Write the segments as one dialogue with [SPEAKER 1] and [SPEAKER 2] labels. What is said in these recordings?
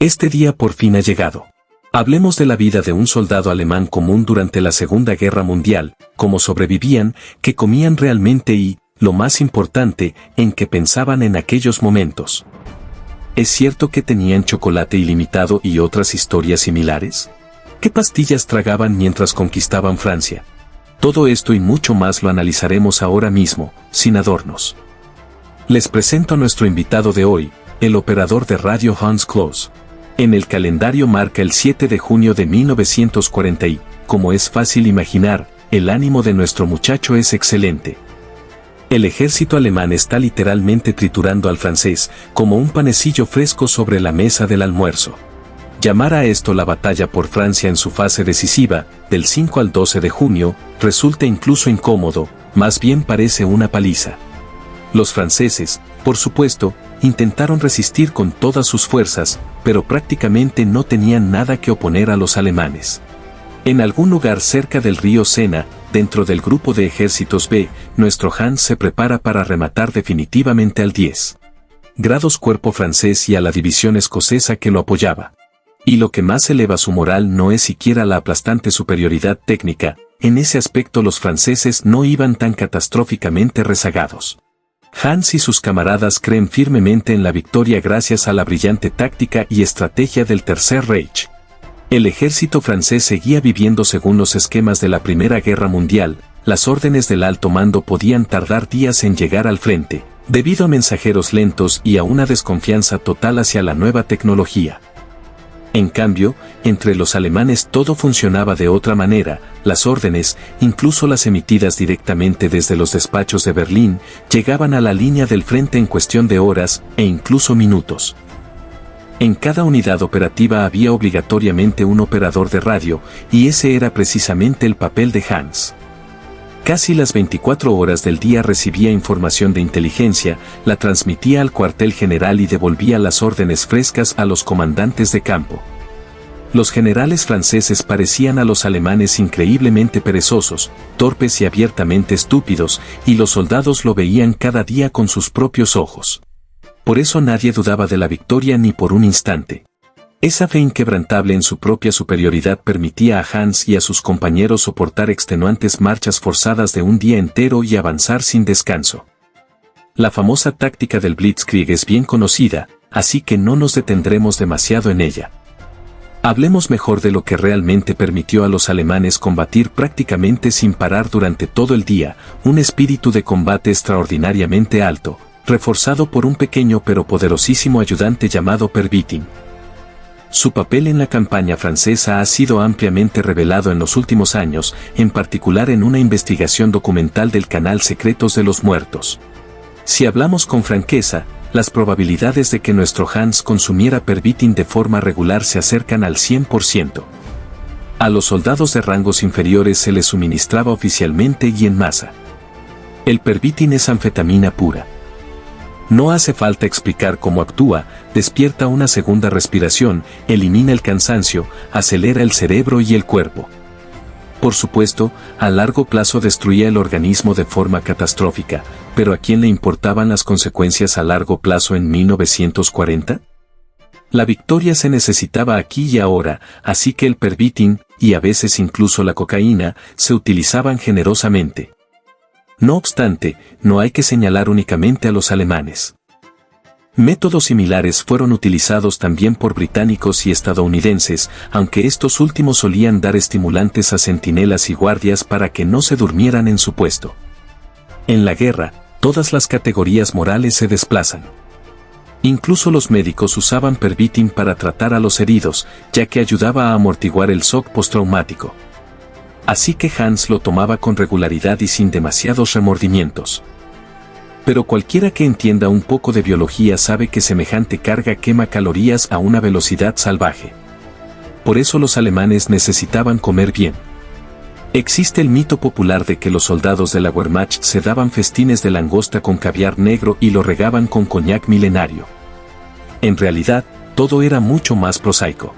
[SPEAKER 1] Este día por fin ha llegado. Hablemos de la vida de un soldado alemán común durante la Segunda Guerra Mundial, cómo sobrevivían, qué comían realmente y, lo más importante, en qué pensaban en aquellos momentos. ¿Es cierto que tenían chocolate ilimitado y otras historias similares? ¿Qué pastillas tragaban mientras conquistaban Francia? Todo esto y mucho más lo analizaremos ahora mismo, sin adornos. Les presento a nuestro invitado de hoy, el operador de radio Hans Kloss. En el calendario marca el 7 de junio de 1940 y, como es fácil imaginar, el ánimo de nuestro muchacho es excelente. El ejército alemán está literalmente triturando al francés, como un panecillo fresco sobre la mesa del almuerzo. Llamar a esto la batalla por Francia en su fase decisiva, del 5 al 12 de junio, resulta incluso incómodo, más bien parece una paliza. Los franceses, por supuesto, intentaron resistir con todas sus fuerzas, pero prácticamente no tenían nada que oponer a los alemanes. En algún lugar cerca del río Sena, dentro del grupo de ejércitos B, nuestro Hans se prepara para rematar definitivamente al 10 grados cuerpo francés y a la división escocesa que lo apoyaba. Y lo que más eleva su moral no es siquiera la aplastante superioridad técnica, en ese aspecto los franceses no iban tan catastróficamente rezagados. Hans y sus camaradas creen firmemente en la victoria gracias a la brillante táctica y estrategia del Tercer Reich. El ejército francés seguía viviendo según los esquemas de la Primera Guerra Mundial, las órdenes del alto mando podían tardar días en llegar al frente, debido a mensajeros lentos y a una desconfianza total hacia la nueva tecnología. En cambio, entre los alemanes todo funcionaba de otra manera, las órdenes, incluso las emitidas directamente desde los despachos de Berlín, llegaban a la línea del frente en cuestión de horas, e incluso minutos. En cada unidad operativa había obligatoriamente un operador de radio, y ese era precisamente el papel de Hans. Casi las 24 horas del día recibía información de inteligencia, la transmitía al cuartel general y devolvía las órdenes frescas a los comandantes de campo. Los generales franceses parecían a los alemanes increíblemente perezosos, torpes y abiertamente estúpidos, y los soldados lo veían cada día con sus propios ojos. Por eso nadie dudaba de la victoria ni por un instante. Esa fe inquebrantable en su propia superioridad permitía a Hans y a sus compañeros soportar extenuantes marchas forzadas de un día entero y avanzar sin descanso. La famosa táctica del Blitzkrieg es bien conocida, así que no nos detendremos demasiado en ella. Hablemos mejor de lo que realmente permitió a los alemanes combatir prácticamente sin parar durante todo el día, un espíritu de combate extraordinariamente alto, reforzado por un pequeño pero poderosísimo ayudante llamado Pervitin. Su papel en la campaña francesa ha sido ampliamente revelado en los últimos años, en particular en una investigación documental del canal Secretos de los Muertos. Si hablamos con franqueza, las probabilidades de que nuestro Hans consumiera Pervitin de forma regular se acercan al 100%. A los soldados de rangos inferiores se les suministraba oficialmente y en masa. El Pervitin es anfetamina pura. No hace falta explicar cómo actúa, despierta una segunda respiración, elimina el cansancio, acelera el cerebro y el cuerpo. Por supuesto, a largo plazo destruía el organismo de forma catastrófica, pero ¿a quién le importaban las consecuencias a largo plazo en 1940? La victoria se necesitaba aquí y ahora, así que el Pervitin, y a veces incluso la cocaína, se utilizaban generosamente. No obstante, no hay que señalar únicamente a los alemanes. Métodos similares fueron utilizados también por británicos y estadounidenses, aunque estos últimos solían dar estimulantes a centinelas y guardias para que no se durmieran en su puesto. En la guerra, todas las categorías morales se desplazan. Incluso los médicos usaban Pervitin para tratar a los heridos, ya que ayudaba a amortiguar el shock postraumático. Así que Hans lo tomaba con regularidad y sin demasiados remordimientos. Pero cualquiera que entienda un poco de biología sabe que semejante carga quema calorías a una velocidad salvaje. Por eso los alemanes necesitaban comer bien. Existe el mito popular de que los soldados de la Wehrmacht se daban festines de langosta con caviar negro y lo regaban con coñac milenario. En realidad, todo era mucho más prosaico.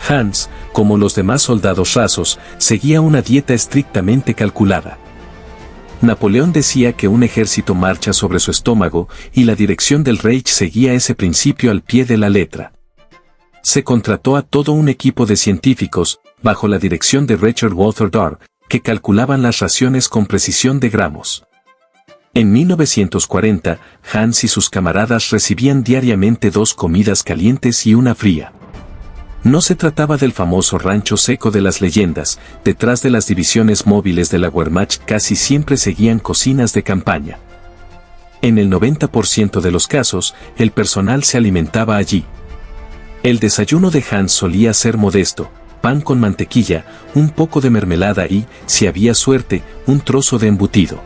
[SPEAKER 1] Hans, como los demás soldados rasos, seguía una dieta estrictamente calculada. Napoleón decía que un ejército marcha sobre su estómago, y la dirección del Reich seguía ese principio al pie de la letra. Se contrató a todo un equipo de científicos, bajo la dirección de Richard Walter Darr, que calculaban las raciones con precisión de gramos. En 1940, Hans y sus camaradas recibían diariamente 2 comidas calientes y una fría. No se trataba del famoso rancho seco de las leyendas, detrás de las divisiones móviles de la Wehrmacht casi siempre seguían cocinas de campaña. En el 90% de los casos, el personal se alimentaba allí. El desayuno de Hans solía ser modesto: pan con mantequilla, un poco de mermelada y, si había suerte, un trozo de embutido.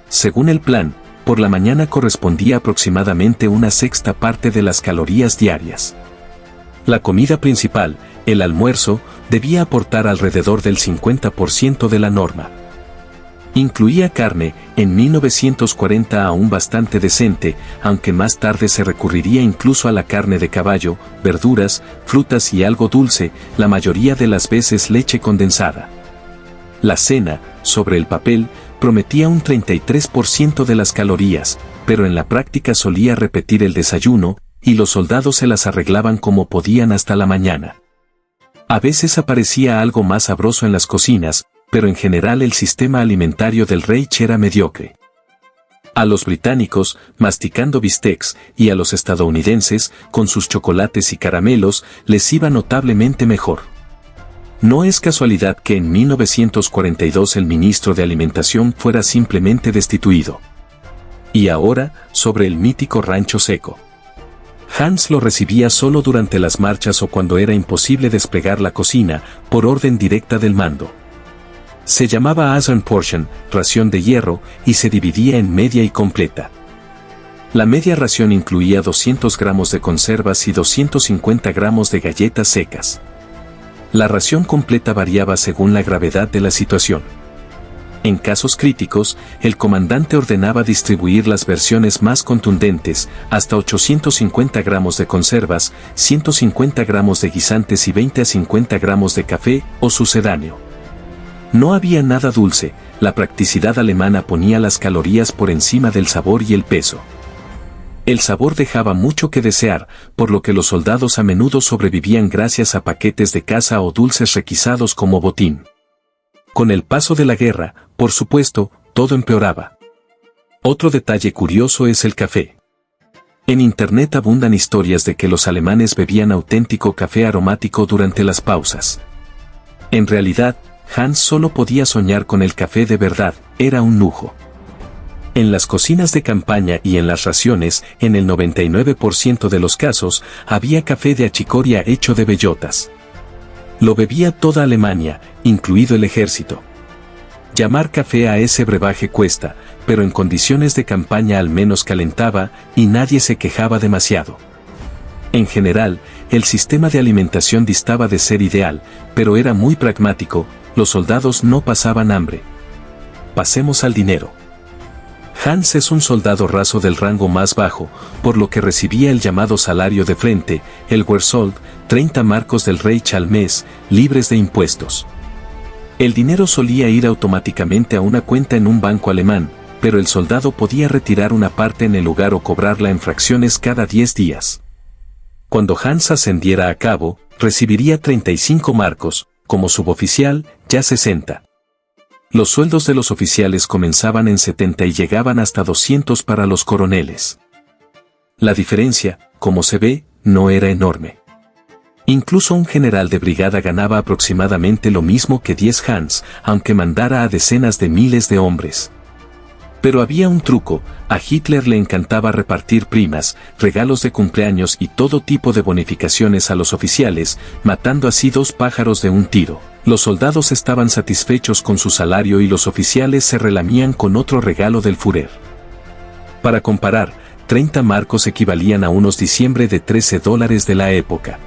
[SPEAKER 1] Según el plan, por la mañana correspondía aproximadamente una sexta parte de las calorías diarias. La comida principal, el almuerzo, debía aportar alrededor del 50% de la norma. Incluía carne, en 1940 aún bastante decente, aunque más tarde se recurriría incluso a la carne de caballo, verduras, frutas y algo dulce, la mayoría de las veces leche condensada. La cena, sobre el papel, prometía un 33% de las calorías, pero en la práctica solía repetir el desayuno, y los soldados se las arreglaban como podían hasta la mañana. A veces aparecía algo más sabroso en las cocinas, pero en general el sistema alimentario del Reich era mediocre. A los británicos, masticando bistecs, y a los estadounidenses, con sus chocolates y caramelos, les iba notablemente mejor. No es casualidad que en 1942 el ministro de Alimentación fuera simplemente destituido. Y ahora, sobre el mítico rancho seco. Hans lo recibía solo durante las marchas o cuando era imposible desplegar la cocina, por orden directa del mando. Se llamaba Iron Portion, ración de hierro, y se dividía en media y completa. La media ración incluía 200 gramos de conservas y 250 gramos de galletas secas. La ración completa variaba según la gravedad de la situación. En casos críticos, el comandante ordenaba distribuir las versiones más contundentes, hasta 850 gramos de conservas, 150 gramos de guisantes y 20 a 50 gramos de café o sucedáneo. No había nada dulce, la practicidad alemana ponía las calorías por encima del sabor y el peso. El sabor dejaba mucho que desear, por lo que los soldados a menudo sobrevivían gracias a paquetes de caza o dulces requisados como botín. Con el paso de la guerra, por supuesto, todo empeoraba. Otro detalle curioso es el café. En Internet abundan historias de que los alemanes bebían auténtico café aromático durante las pausas. En realidad, Hans solo podía soñar con el café de verdad, era un lujo. En las cocinas de campaña y en las raciones, en el 99% de los casos, había café de achicoria hecho de bellotas. Lo bebía toda Alemania, incluido el ejército. Llamar café a ese brebaje cuesta, pero en condiciones de campaña al menos calentaba, y nadie se quejaba demasiado. En general, el sistema de alimentación distaba de ser ideal, pero era muy pragmático, los soldados no pasaban hambre. Pasemos al dinero. Hans es un soldado raso del rango más bajo, por lo que recibía el llamado salario de frente, el Wehrsold, 30 marcos del Reich al mes, libres de impuestos. El dinero solía ir automáticamente a una cuenta en un banco alemán, pero el soldado podía retirar una parte en el lugar o cobrarla en fracciones cada 10 días. Cuando Hans ascendiera a cabo, recibiría 35 marcos, como suboficial, ya 60. Los sueldos de los oficiales comenzaban en 70 y llegaban hasta 200 para los coroneles. La diferencia, como se ve, no era enorme. Incluso un general de brigada ganaba aproximadamente lo mismo que 10 Hans, aunque mandara a decenas de miles de hombres. Pero había un truco: a Hitler le encantaba repartir primas, regalos de cumpleaños y todo tipo de bonificaciones a los oficiales, matando así 2 pájaros de un tiro. Los soldados estaban satisfechos con su salario y los oficiales se relamían con otro regalo del Führer. Para comparar, 30 marcos equivalían a unos diciembre de $13 de la época.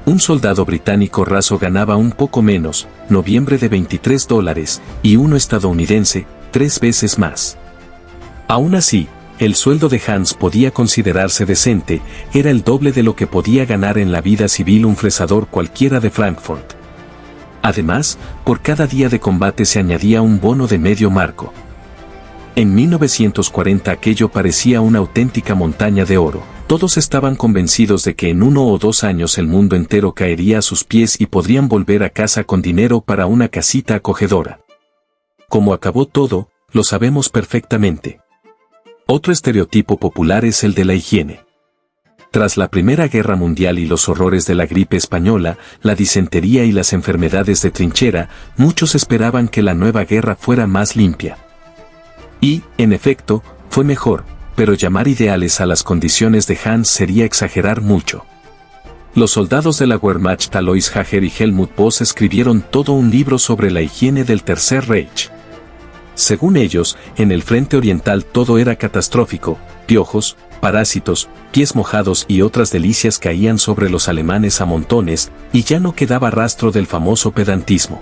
[SPEAKER 1] Un soldado británico raso ganaba un poco menos, noviembre de $23, y uno estadounidense, 3 veces más. Aún así, el sueldo de Hans podía considerarse decente, era el doble de lo que podía ganar en la vida civil un fresador cualquiera de Frankfurt. Además, por cada día de combate se añadía un bono de medio marco. En 1940 aquello parecía una auténtica montaña de oro. Todos estaban convencidos de que en 1 o 2 años el mundo entero caería a sus pies y podrían volver a casa con dinero para una casita acogedora. Cómo acabó todo, lo sabemos perfectamente. Otro estereotipo popular es el de la higiene. Tras la Primera Guerra Mundial y los horrores de la gripe española, la disentería y las enfermedades de trinchera, muchos esperaban que la nueva guerra fuera más limpia. Y, en efecto, fue mejor, pero llamar ideales a las condiciones de Hans sería exagerar mucho. Los soldados de la Wehrmacht Alois Hager y Helmut Boss escribieron todo un libro sobre la higiene del Tercer Reich. Según ellos, en el frente oriental todo era catastrófico, piojos, parásitos, pies mojados y otras delicias caían sobre los alemanes a montones, y ya no quedaba rastro del famoso pedantismo.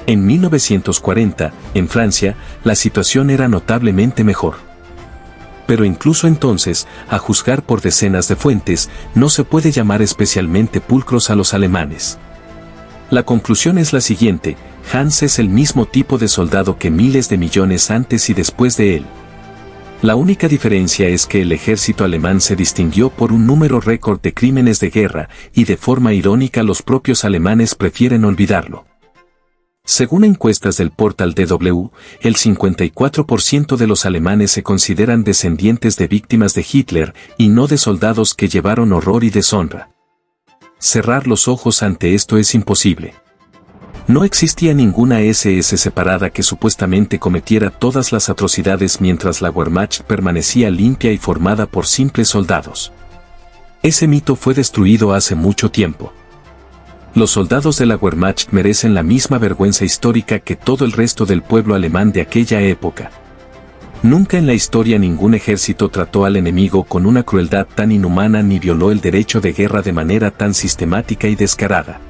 [SPEAKER 1] En 1940, en Francia, la situación era notablemente mejor. Pero incluso entonces, a juzgar por decenas de fuentes, no se puede llamar especialmente pulcros a los alemanes. La conclusión es la siguiente: Hans es el mismo tipo de soldado que miles de millones antes y después de él. La única diferencia es que el ejército alemán se distinguió por un número récord de crímenes de guerra, y de forma irónica los propios alemanes prefieren olvidarlo. Según encuestas del portal DW, el 54% de los alemanes se consideran descendientes de víctimas de Hitler y no de soldados que llevaron horror y deshonra. Cerrar los ojos ante esto es imposible. No existía ninguna SS separada que supuestamente cometiera todas las atrocidades mientras la Wehrmacht permanecía limpia y formada por simples soldados. Ese mito fue destruido hace mucho tiempo. Los soldados de la Wehrmacht merecen la misma vergüenza histórica que todo el resto del pueblo alemán de aquella época. Nunca en la historia ningún ejército trató al enemigo con una crueldad tan inhumana ni violó el derecho de guerra de manera tan sistemática y descarada.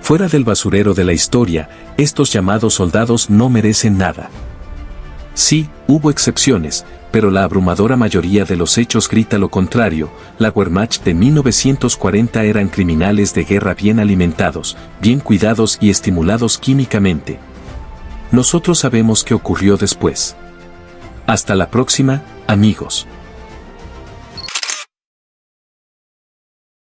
[SPEAKER 1] Fuera del basurero de la historia, estos llamados soldados no merecen nada. Sí, hubo excepciones, pero la abrumadora mayoría de los hechos grita lo contrario. La Wehrmacht de 1940 eran criminales de guerra bien alimentados, bien cuidados y estimulados químicamente. Nosotros sabemos qué ocurrió después. Hasta la próxima, amigos.